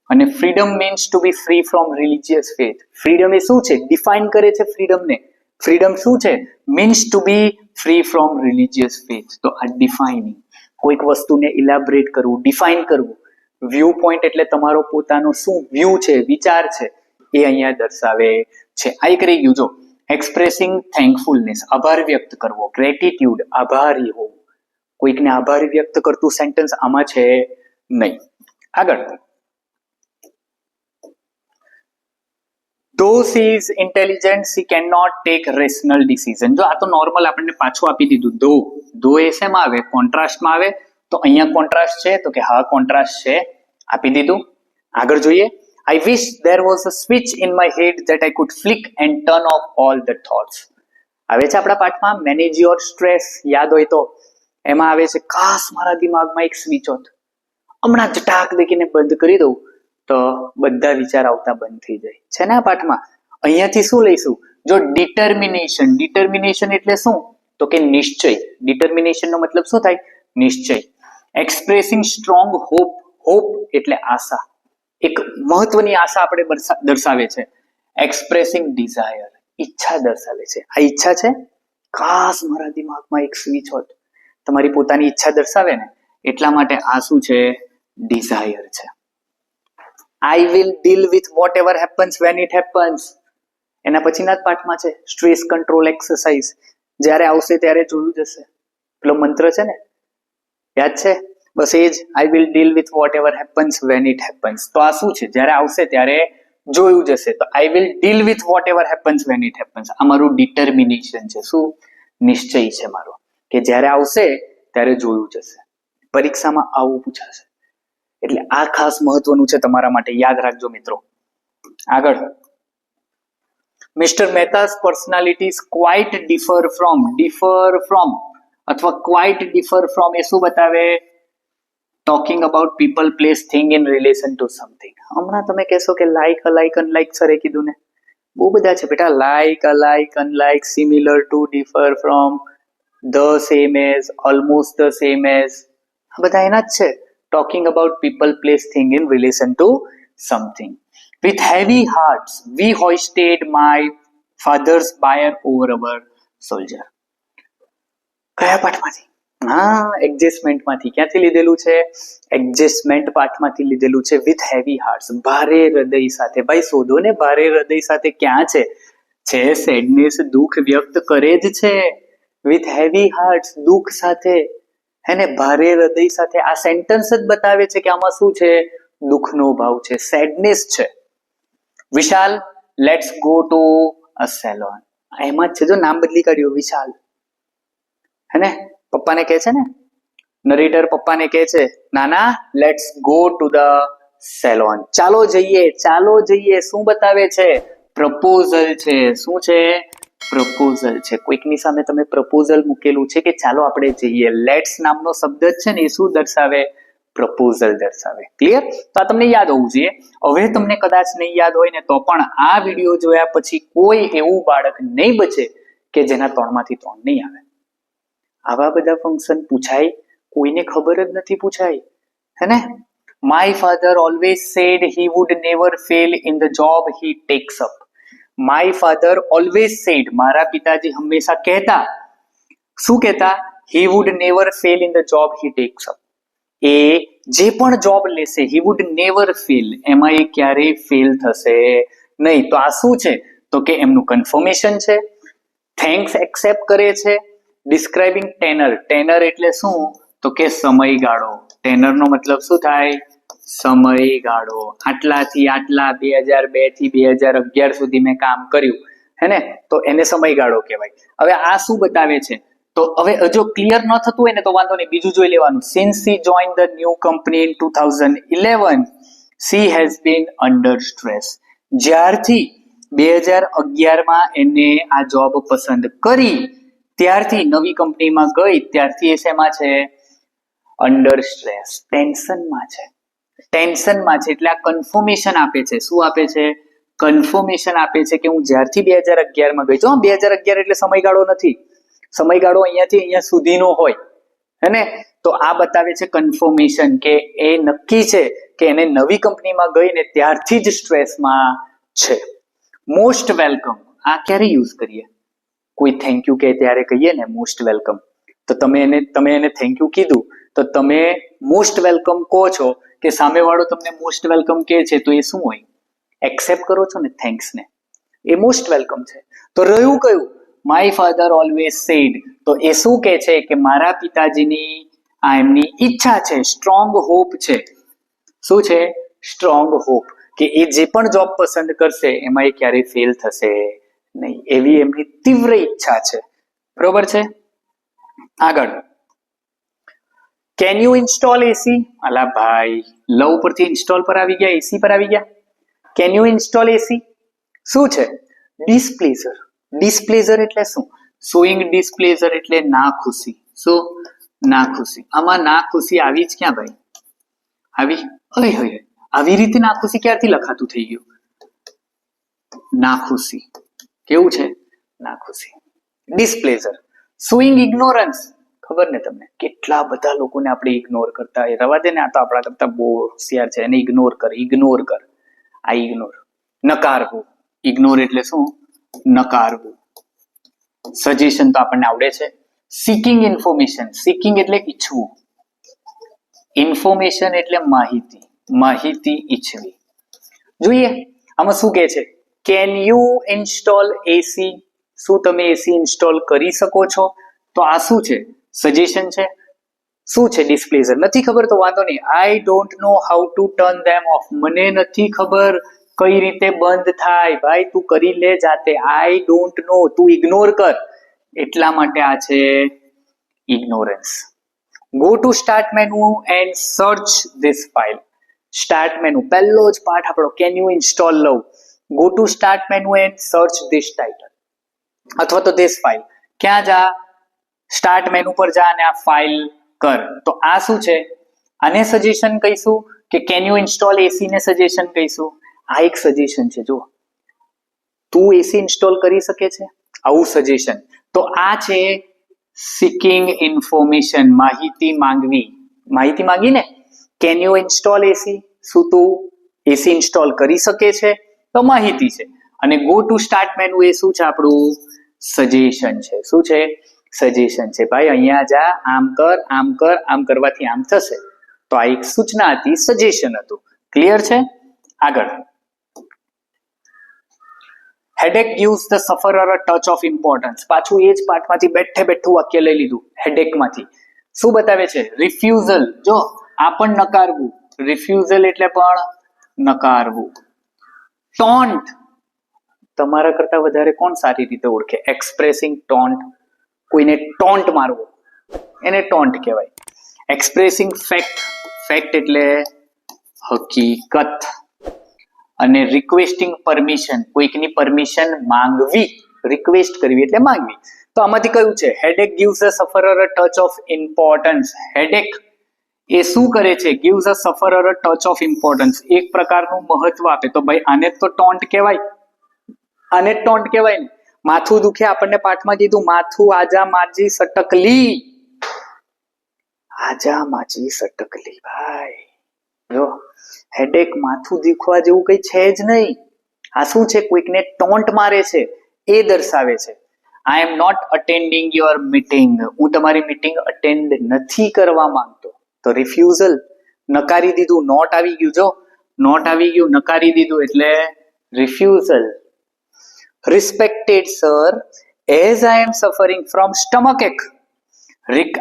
Speaker 1: અને freedom means to be free from religious faith. Freedom એ શું છે? ડિફાઇન કરે છે ફ્રીડમને. ફ્રીડમ શું છે? Means to be free from religious faith. તો આ ડિફાઇનિંગ, કોઈક વસ્તુને ઇલાબરેટ કરવું, ડિફાઇન કરવું. વ્યૂ પોઈન્ટ એટલે તમારો પોતાનો શું વ્યૂ છે, વિચાર છે, એ અહીંયા દર્શાવે છે. આ એક રહી ગયું. જો, એક્સપ્રેસિંગ થેન્કફુલનેસ, આભાર વ્યક્ત કરવો. ગ્રેટિટ્યુડ, આભારી હોવું. કોઈકને આભાર વ્યક્ત કરતું સેન્ટેન્સ આમાં છે નહીં. આગળ, though she is intelligent, she cannot take rational decision. જો આ તો નોર્મલ આપણને પાછું આપી દીધું. ધો એ શેમાં આવે? કોન્ટ્રાસ્ટમાં આવે. તો અહીંયા કોન્ટ્રાસ્ટ છે તો કે હા કોન્ટ્રાસ્ટ છે, આપી દીધું. આગળ જોઈએ, I wish there was a switch in my head that I could flick and turn off all the thoughts. આવે છે આપણા પાઠમાં મેનેજ યોર સ્ટ્રેસ, યાદ હોય તો એમાં આવે છે કાશ મારા દિમાગમાં એક સ્વિચ હોત, હમણાં જટાક દેખીને બંધ કરી દઉં તો બધા વિચાર આવતા બંધ થઈ જાય છે ને આ પાઠમાં. અહીંયાથી શું લઈશું? જો ડિટર્મિનેશન. ડિટર્મિનેશન એટલે શું? તો કે નિશ્ચય. ડિટર્મિનેશન નો મતલબ શું થાય? નિશ્ચય. Expressing strong hope. હોપ એટલે આશા, એક મહત્વની આશા આપણે દર્શાવે છે. એક્સપ્રેસિંગ ડિઝાયર, ઈચ્છા દર્શાવે છે. આ ઈચ્છા છે, ખાસ મારા દિમાગમાં એક સ્વિચ હોત. તમારી પોતાની ઈચ્છા દર્શાવે ને, એટલા માટે આ શું છે? ડિઝાયર છે. I will deal with whatever happens when it happens. એના પછીના જ પાઠમાં છે સ્ટ્રેસ કંટ્રોલ એક્સરસાઇઝ. જ્યારે આવશે ત્યારે જોયું જશે. પેલો મંત્ર છે ને, યાદ છે? બસ એ જ. I will deal with whatever happens when it happens. તો આ શું છે? જ્યારે આવશે ત્યારે જોયું જશે. તો I will deal with whatever happens when it happens. આ મારું ડિટર્મિનેશન છે. શું? નિશ્ચય છે મારો, કે જ્યારે આવશે ત્યારે જોયું જશે. પરીક્ષામાં આવું પૂછાશે. એટલે આ ખાસ મહત્વનું છે તમારા માટે, યાદ રાખજો મિત્રો. આગળ, mister Mehta's personalities quite differ from અથવા ક્વાઇટ ડિફર ફ્રોમ એ શું બતાવે? Talking about people place thing in relation to something. હમણાં તમે કહેશો કે લાઈક અલાઈક અનલાઈક સરે કીધું ને, બહુ બધા છે બેટા. Like alike unlike similar to differ from the same as almost the same as, આ બધા એના જ છે. Talking about people place thing in relation to something. With heavy hearts we hoisted my father's bier over our soldier. કયા પાઠમાંથી? હા, એડજસ્ટમેન્ટમાંથી. ક્યાંથી લીધેલું છે? એડજસ્ટમેન્ટ પાઠમાંથી લીધેલું છે. વિથ હેવી હાર્ટ્સ, ભારે હૃદય સાથે. ભાઈ શોધો ને, ભારે હૃદય સાથે ક્યાં છે? છે સેડનેસ, દુઃખ વ્યક્ત કરે જ છે. વિથ હેવી હાર્ટ્સ, દુઃખ સાથે, હેને, ભારે હૃદય સાથે. આ સેન્ટેન્સ જ બતાવે છે કે આમાં શું છે? દુઃખનો ભાવ છે, સેડનેસ છે. Vishal, let's go to a salon. એમાં જ છે, જો નામ બદલી કાઢ્યું, વિશાલ. હેને, પપ્પાને કહે છે ને, નરેટર પપ્પાને કહે છે, નાના let's go to the salon. ચાલો જઈએ, ચાલો જઈએ. શું બતાવે છે? પ્રપોઝલ છે. શું છે? પ્રપોઝલ છે. કોઈકની સામે તમે પ્રપોઝલ મૂકેલું છે કે ચાલો આપણે જઈએ. લેટ્સ નામનો શબ્દ જ છે ને, એ શું દર્શાવે? પ્રપોઝલ દર્શાવે. ક્લિયર? તો આ તમને યાદ હોવું જોઈએ. હવે તમને કદાચ નહીં યાદ હોય ને તો પણ આ વિડીયો જોયા પછી કોઈ એવું બાળક નહીં બચે કે જેના 3 માંથી 3 નહીં આવે. આવા બધા ફંક્શન પૂછાય, કોઈને ખબર જ નથી પૂછાય, હે ને? My father always said he would never fail in the job he takes up. My father always said, મારા પિતાજી હંમેશા કહેતા. શું કહેતા? He would never fail in the job he takes up. એ જે પણ જોબ લેશે, હી વુડ નેવર ફેલ, એમાં એ ક્યારેય ફેલ થશે નહીં. તો આ શું છે? તો કે એમનું કન્ફર્મેશન છે. થેન્ક્સ એક્સેપ્ટ કરે છે. ડિસ્ક્રાઇબિંગ ટેનર. ટેનર એટલે શું? તો કે સમયગાળો. ટેનર નો મતલબ શું થાય? સમયગાળો. આટલાથી આટલા 2002 થી 2011 સુધી મેં કામ કર્યું, હે ને, તો એને સમયગાળો કહેવાય. હવે આ શું બતાવે છે? તો હવે જો ક્લિયર ન થતું હોય ને તો વાંધો નહીં, બીજું જોઈ લેવાનું. Since she joined the new company in 2011 she has been under stress. જ્યારથી 2011 માં એને આ જોબ પસંદ કરી ત્યારથી, નવી કંપનીમાં ગઈ ત્યારથી એ શેમાં છે? અંડર સ્ટ્રેસ, ટેન્શનમાં છે. ટેન્શનમાં છે એટલે આ કન્ફર્મેશન આપે છે. શું આપે છે? કન્ફર્મેશન આપે છે કે હું જ્યારથી 2011 માં ગઈ છું. 2011 એટલે સમયગાળો નથી, સમયગાળો અહીંયાથી અહીંયા સુધીનો હોય, હે ને? તો આ બતાવે છે કન્ફર્મેશન કે એ નક્કી છે કે એને નવી કંપનીમાં ગઈ ને ત્યારથી જ સ્ટ્રેસમાં છે. મોસ્ટ વેલકમ, આ ક્યારે યુઝ કરીએ? કોઈ થેન્ક યુ કહે ત્યારે કહીએ ને મોસ્ટ વેલકમ. તો તમે એને થેન્ક યુ કીધું તો તમે મોસ્ટ વેલકમ કહો છો કે સામેવાળો તમને મોસ્ટ વેલકમ કહે છે, તો એ શું હોય? એક્સેપ્ટ કરો છો ને થેન્ક્સ ને, એ મોસ્ટ વેલકમ છે. તો રહ્યું કયું? My father always said. તો એ શું કહે છે કે મારા પિતાજીની આ એમની ઈચ્છા છે, સ્ટ્રોંગ હોપ છે. શું છે? સ્ટ્રોંગ હોપ કે એ જે પણ જોબ પસંદ કરશે એમાં એ ક્યારેય ફેલ થશે નહીં, એવી એમની તીવ્ર ઈચ્છા છે. બરોબર છે? આગળ, કેન યુ ઇન્સ્ટોલ એસી? અલા ભાઈ, લવ પરથી ઇન્સ્ટોલ પર આવી ગયા, એસી પર આવી ગયા. કેન યુ ઇન્સ્ટોલ એસી? શું છે? ડિસપ્લેઝર. ડિસપ્લેઝર એટલે શું? શોઈંગ ડિસપ્લેઝર એટલે ના ખુશી. શું? ના ખુશી. આમાં ના ખુશી આવી જ ક્યાં ભાઈ? આવી આવી રીતે ના ખુશી ક્યારથી લખાતું થઈ ગયું? ના ખુશી કેવું છે? ના ખુશી. ડિસપ્લેઝર. Showing ignorance. ખબર ને તમને, કેટલા બધા લોકોને આપણે ઇગ્નોર કરતા. રવા દે ને, આ તો આપણા કરતા બહુ હોશિયાર છે. એને ઇગ્નોર કર, ઇગ્નોર કર. આ ઇગ્નોર. નકારવું. ઇગ્નોર એટલે શું? નકારવું. સજેશન તો આપણને આવડે છે. Seeking information. સીકિંગ એટલે ઈચ્છવું. ઇન્ફોર્મેશન એટલે માહિતી. માહિતી ઈચ્છવી. જોઈએ આમાં શું કહે છે? કેન યુ ઇન્સ્ટોલ એસી? શું તમે એસી ઇન્સ્ટોલ કરી શકો છો? તો આ શું છે? સજેશન છે. શું છે? ડિસ્પ્લેઝર. નથી ખબર તો વાંધો નહીં. I don't know how to turn them of. મને નથી ખબર કઈ રીતે બંધ થાય. ભાઈ તું કરી લે જાતે. આઈ ડોન્ટ નો, તું ઇગ્નોર કર. એટલા માટે આ છે ignorance. Go to start menu and search this file. Start menu પહેલો જ પાઠ આપણો. Can you install love. Go to start menu and search this title અથવા તો ધીસ ફાઇલ. ક્યાં જા? સ્ટાર્ટ મેનુ પર જા અને આ ફાઇલ કર. તો આ શું છે? આને સજેશન કહીશું કે કેન યુ ઇન્સ્ટોલ એસી ને સજેશન કહીશું? આ એક સજેશન છે. જો તું એસી ઇન્સ્ટોલ કરી શકે છે, આવું સજેશન. તો આ છે સિકિંગ ઇન્ફોર્મેશન, માહિતી માંગવી. માહિતી માંગી ને, કેન યુ ઇન્સ્ટોલ એસી, શું તું એસી ઇન્સ્ટોલ કરી શકે છે? તો માહિતી છે. અને ગો ટુ સ્ટાર્ટ મેનુ એ શું છે? આપણું સજેશન છે. શું છે? સજેશન છે. ભાઈ અહીંયા જા, આમ કર, આમ કર, આમ કરવાથી આમ થશે. તો આ એક સૂચના હતી, સજેશન હતું. ક્લિયર છે? આગળ, headache gives the sufferer a touch of importance. પાછું એ જ પાઠમાંથી બેઠે બેઠું વાક્ય લઈ લીધું. headache માંથી શું બતાવે છે? રિફ્યુઝલ. જો આ પણ નકારવું. રિફ્યુઝલ એટલે પણ નકારવું. ટોન્ટ, તમારા કરતા વધારે કોણ સારી રીતે ઓળખે? Expressing taunt. કોઈને ટોન્ટ મારવો એને ટોન્ટ કહેવાય. Expressing fact. ફેક્ટ એટલે હકીકત. અને રિક્વેસ્ટિંગ પરમિશન, કોઈકની પરમિશન માંગવી. રિક્વેસ્ટ કરવી એટલે માંગવી. તો આમાંથી કયું છે? Headache gives a sufferer a touch of importance. Headache એ શું કરે છે? gives a sufferer a touch of importance. એક પ્રકારનું મહત્વ આપે. તો ભાઈ આને તો ટોન્ટ કહેવાય. આને ટોન્ટ કહેવાય ને. માથું દુખે, આપણને પાઠમાં કીધું માથું આજા માજી સટકલી. આજા માજી સટકલી. ભાઈ જો હેડેક, માથું દુખવા જેવું કઈ છે જ નહીં. આ શું છે? કોઈકને ટોન્ટ મારે છે એ દર્શાવે છે. I am not attending your meeting. હું તમારી મીટિંગ અટેન્ડ નથી કરવા માંગતો. તો રિફ્યુઝલ, નકારી દીધું. નોટ આવી ગયું. જો નોટ આવી ગયું, નકારી દીધું એટલે refusal. Respected sir, as I am suffering from stomach ache,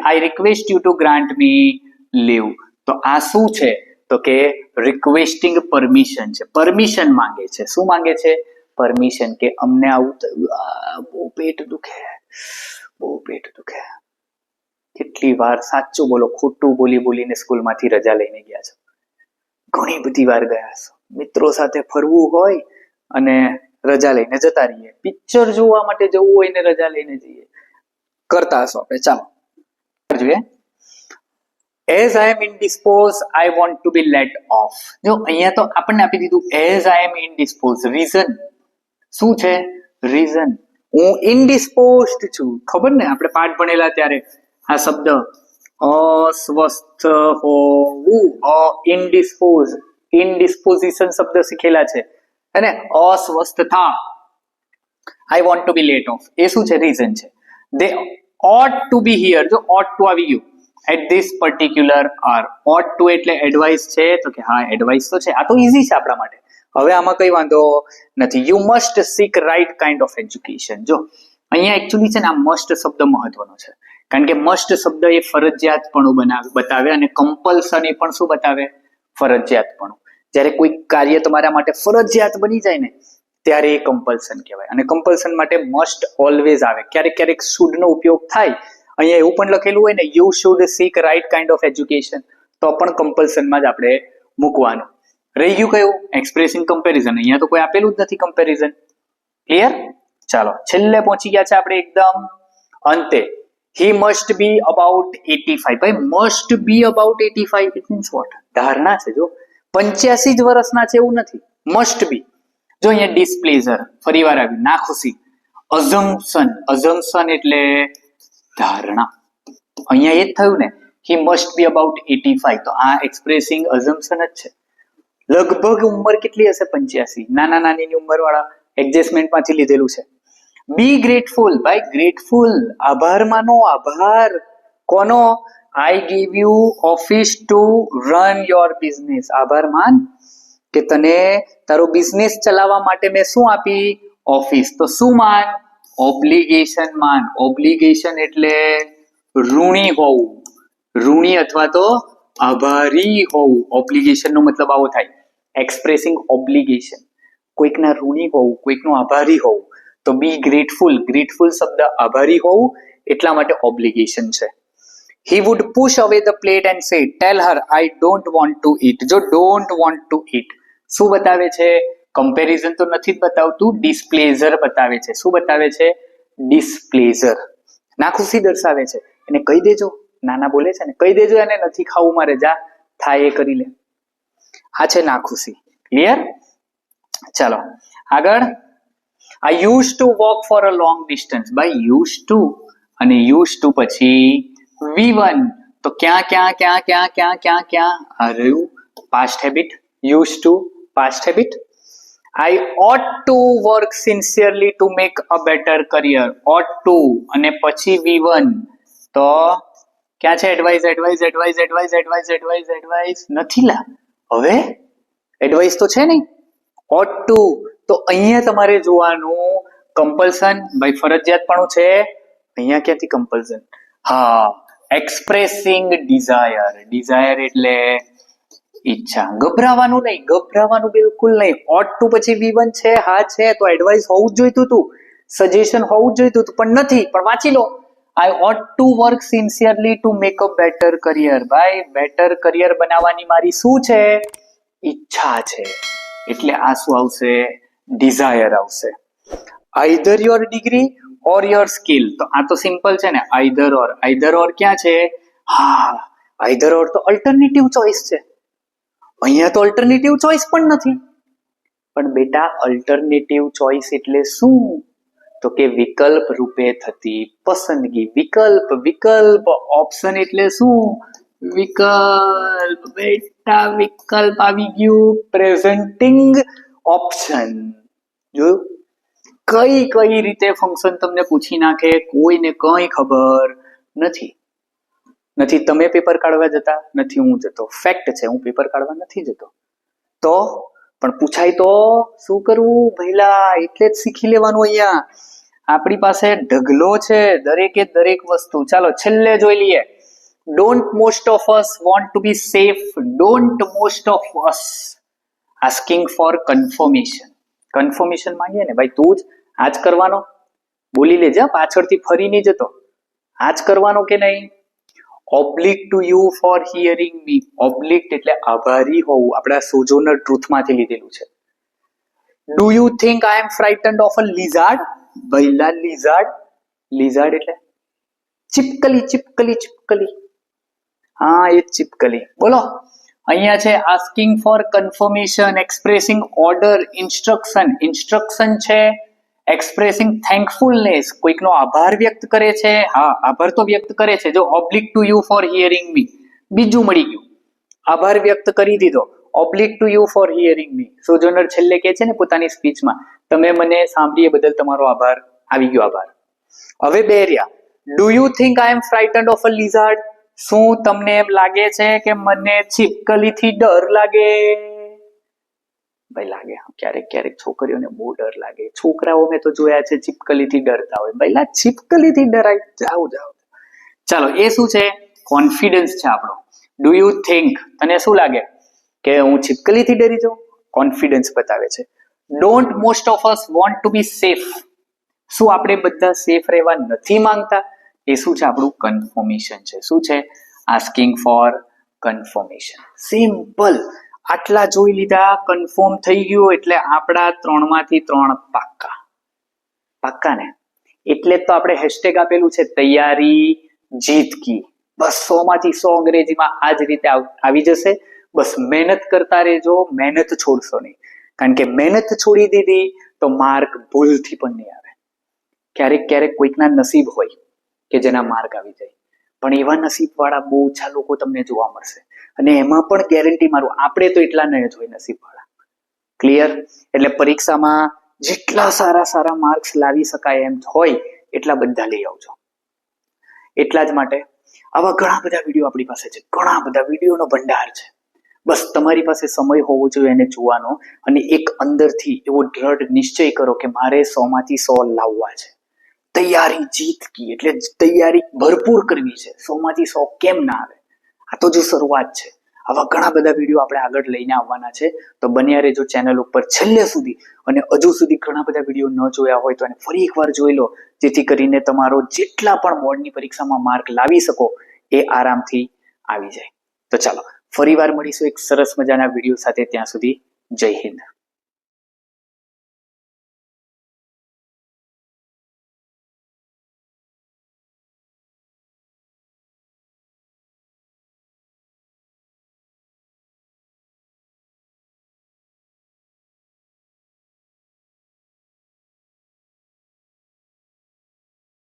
Speaker 1: I request you to grant me leave. તો આ શું છે? તો કે રિક્વેસ્ટિંગ પરમિશન છે. પરમિશન માંગે છે. શું માંગે છે? પરમિશન. કે અમને આવું થયું, બહુ પેટ દુખે, બહુ પેટ દુખે. કેટલી વાર સાચું બોલો, ખોટું બોલી બોલીને સ્કૂલમાંથી રજા લઈને ગયા છો? ઘણી બધી વાર ગયા છો. મિત્રો સાથે ફરવું હોય અને રજા લઈને જતા રહીએ. પિક્ચર જોવા માટે જવું હોય ને રજા લઈને જઈએ. કરતા હશો આપણે. ચાલો જોઈએ. As I am indisposed, I want to be let off. જો અહીંયા તો આપણને આપી દીધું as I am indisposed. Reason શું છે? રીઝન હું ઇનડિસ્પોઝડ છું. ખબર ને, આપણે પાઠ ભણેલા ત્યારે આ શબ્દ અસ્વસ્થ હોવું, ઇનડિસ્પોઝ, ઇનડિસ્પોઝિશન શબ્દ શીખેલા છે અને અસ્વસ્થતા. I want to be let off એ શું છે? રીઝન છે. They ought to be here. જો ought to આવી ગયું at this particular hour. ought to એટલે એડવાઇસ છે. તો કે હા એડવાઇસ તો છે. આ તો ઈઝી છે આપણા માટે. હવે આમાં કઈ વાંધો નથી. You must seek right kind of education. જો અહીંયા એકચ્યુઅલી છે ને આ મસ્ટ શબ્દ મહત્વનો છે. કારણ કે મસ્ટ શબ્દ એ ફરજિયાતપણું બતાવે અને કમ્પલ્સન એ પણ શું બતાવે? ફરજિયાતપણું. જ્યારે કોઈ કાર્ય તમારા માટે ફરજિયાત બની જાય ને ત્યારે એ કમ્પલ્સન કહેવાય. અને કમ્પલ્સન માટે મસ્ટ ઓલવેઝ આવે. ક્યારેક ક્યારેક શુડ નો ઉપયોગ થાય. અહીંયા એવું પણ લખેલું હોય ને, you should seek right kind of education, તો પણ કમ્પલ્સનમાં જ આપણે મૂકવાનું. રહી ગયું કયું? Expressing comparison. અહીંયા તો કોઈ આપેલું જ નથી કમ્પેરિઝન. ક્લિયર? ચાલો છેલ્લે પહોંચી ગયા છે આપણે એકદમ અંતે. He must be about 85. ભાઈ must be about 85 it means what? ધારણા છે. જો 85 જ વર્ષના છે એવું નથી. Must be. જો અહીંયા ડિસ્પ્લેઝર ફરી વાર આવ્યું. નાખુશી. અઝમ્પશન. અઝમ્પશન એટલે ધારણા. અહીંયા એ જ થયું ને, હી મસ્ટ બી અબાઉટ 85. તો આ એક્સપ્રેસિંગ અઝમ્પશન જ છે. લગભગ ઉંમર કેટલી હશે? 85. નાના નાનીની ઉંમર વાળા એડજસ્ટમેન્ટ માંથી લીધેલું છે. બી ગ્રેટફુલ. ભાઈ ગ્રેટફુલ, આભાર માનો. આભાર કોનો? આઈ give you office two run your business. આભાર માન કે તને તારો બિઝનેસ ચલાવવા માટે મેં શું આપી? ઓફિસ. તો શું માન? ઓબ્લિગેશન માન. ઓબ્લિગેશન એટલે ઋણી હોવું, ઋણી અથવા તો આભારી હોવું. ઓબ્લિગેશન નો મતલબ આવો થાય. એક્સપ્રેસિંગ ઓબ્લિગેશન, કોઈકના ઋણી હોવું, કોઈકનું આભારી હોવું. તો બી ગ્રેટફુલ. ગ્રેટફુલ શબ્દ આભારી હોવું એટલા માટે ઓબ્લિગેશન છે. He would push away the plate and say, tell her I don't want to eat. જો don't want to eat શું બતાવે છે? કમ્પેરિઝન તો નથી જ બતાવતું, ડિસ્પ્લેઝર બતાવે છે. શું બતાવે છે? ડિસ્પ્લેઝર. નાખુશી દર્શાવે છે એને કહી દેજો. નાના બોલે છે ને કહી દેજો એને નથી ખાવું મારે, જા થાય એ કરી લે. આ છે નાખુશી. ક્લિયર? ચાલો આગળ. I used to walk for a long distance. by used to અને used to પછી V1 તો ક્યાં ક્યાં ક્યાં ક્યાં ક્યાં ક્યાં ક્યાં આ રહ્યું past habit. used to past habit. I ought to work sincerely to make a better career. ought to અને પછી V1 તો ક્યાં છે advice advice advice advice advice advice advice નથી લા. હવે એડવાઇસ તો છે નહીં. ought to તો અહીંયા તમારે જોવાનું કમ્પલ્સન. ભાઈ ફરજિયાતપણું છે. અહીંયા ક્યાંથી કમ્પલ્સન? હા, એક્સપ્રેસિંગ ડિઝાયર. ડિઝાયર એટલે ઈચ્છા. ગભરાવાનું નહીં, ગભરાવાનું બિલકુલ નહીં. ought to પછી V1 છે. હા છે તો એડવાઇસ હોવું જ જોઈતું હતું, સજેશન હોવું જ જોઈતું હતું, પણ નથી. પણ વાંચી લો. I ought to work sincerely to make a better career. ભાઈ બેટર કરિયર બનાવવાની મારી શું છે? ઈચ્છા છે. એટલે આ શું આવશે? ડિઝાયર આવશે. Either your degree or your skill. તો આ તો સિમ્પલ છે ને, આઈધર ઓર. આઈધર ઓર ક્યાં છે? હા, આઈધર ઓર તો અલ્ટરનેટિવ ચોઇસ છે. અહીંયા તો અલ્ટરનેટિવ ચોઇસ પણ નથી. પણ બેટા અલ્ટરનેટિવ ચોઇસ એટલે શું? તો કે વિકલ્પ રૂપે થતી પસંદગી. વિકલ્પ. વિકલ્પ. ઓપ્શન એટલે શું? વિકલ્પ. બેટા વિકલ્પ આવી ગયું. Presenting option. જોયું? કઈ કઈ રીતે ફંક્શન તમને પૂછી નાખે કોઈને કઈ ખબર નથી. નથી તમે પેપર કાઢવા જતા, નથી હું જતો. ફેક્ટ છે, હું પેપર કાઢવા નથી જતો. તો પણ પૂછાય તો શું કરવું ભઈલા? એટલે જ શીખી લેવાનું. અહીંયા આપણી પાસે ઢગલો છે દરેકે દરેક વસ્તુ. ચાલો છેલ્લે જોઈ લઈએ. Don't most of us want to be safe. Don't most of us asking for confirmation. Confirmation માંગીએ ને ભાઈ, તું જ આજ કરવાનો બોલી લેજે, પાછળથી ફરી નહીં જતો. આજ કરવાનો કે નહીં? Obliged to you for hearing me. Obliged એટલે આભારી હોવું. આપણા સોજોનર ટ્રુથમાંથી લીધેલું છે. Do you think I am frightened of a lizard. ભઈલા લિઝાર્ડ. લિઝાર્ડ એટલે ચીપકલી. ચીપકલી. ચીપકલી. હા, એ ચીપકલી. બોલો. અહીંયા છે asking for confirmation, expressing order, instruction. Instruction છે. એક્સપ્રેસિંગ થેન્કફુલનેસ, કોઈકનો આભાર વ્યક્ત કરે છે. હા, આભાર તો વ્યક્ત કરે છે. જો obliged to you for hearing me, બીજું મળી ગયું. આભાર વ્યક્ત કરી દીધો. Obliged to you for hearing me. Sojourner છેલ્લે કહે છે ને પોતાની સ્પીચમાં, તમે મને સાંભળીએ બદલ તમારો આભાર. આવી ગયો આભાર. હવે બે રહ્યા. Do you think I am frightened of a lizard. શું તમને એમ લાગે છે કે મને છીપકલીથી ડર લાગે? ભાઈ લાગે. ક્યારેક ક્યારેક છોકરીઓને બહુ ડર લાગે. છોકરાઓ મેં તો જોયા છે છીપકલીથી ડરતા હોય. ભાઈ છીપકલીથી ડરાય. જાઓ જાઓ. ચાલો, એ શું છે? કોન્ફિડન્સ છે આપણો. ડુ યુ થિંક, તને શું લાગે કે હું છીપકલીથી ડરી જાઉં? કોન્ફિડન્સ બતાવે છે. Don't most of us want to be safe. શું આપણે બધા સેફ રહેવા નથી માંગતા? એ શું છે? આપણું કન્ફર્મેશન છે. શું છે? Asking for confirmation. સિમ્પલ. આટલા જોઈ લીધા, કન્ફર્મ થઈ ગયું એટલે આપણા 3 માંથી 3 પાક્કા. પાક્કા ને? એટલે જ તો આપણે હેશટેગ આપેલું છે તૈયારી જીત કી. બસ 100 માંથી 100 અંગ્રેજીમાં આ જ રીતે આવી જશે. બસ મહેનત કરતા રહેજો, મહેનત છોડશો નહીં. કારણ કે મહેનત છોડી દીધી તો માર્ક ભૂલથી પણ નહીં આવે. ક્યારેક ક્યારેક કોઈકના નસીબ હોય કે જેના માર્ક આવી જાય, પણ એવા નસીબ વાળા બહુ ઓછા લોકો તમને જોવા મળશે. અને એમાં પણ ગેરંટી મારું, આપણે તો એટલા નહીં જ હોય નસીબ વાળા. ક્લિયર? એટલે પરીક્ષામાં જેટલા સારા સારા માર્ક્સ લાવી શકાય એમ હોય એટલા બધા લઈ આવજો. એટલા જ માટે આવા ઘણા બધા વિડીયો આપણી પાસે છે. ઘણા બધા વિડીયોનો ભંડાર છે. બસ તમારી પાસે સમય હોવો જોઈએ એને જોવાનો, અને એક અંદરથી એવો દ્રઢ નિશ્ચય કરો કે મારે 100 માંથી 100 લાવવા છે. તૈયારી જીત કી એટલે તૈયારી ભરપૂર કરવી છે. 100 માંથી 100 કેમ ના આવે? આ તો જો શરૂઆત છે. આવા ઘણા બધા વિડીયો આપણે આગળ લઈને આવવાના છે. તો બન્યા રહેજો ચેનલ ઉપર છેલ્લે સુધી. અને હજુ સુધી ઘણા બધા વિડીયો ન જોયા હોય તો એને ફરી એકવાર જોઈ લો, જેથી કરીને તમારો જેટલા પણ બોર્ડની પરીક્ષામાં માર્ક લાવી શકો એ આરામથી આવી જાય. તો ચાલો ફરીવાર મળીશું એક સરસ મજાના વિડીયો સાથે. ત્યાં સુધી જય હિન્દ.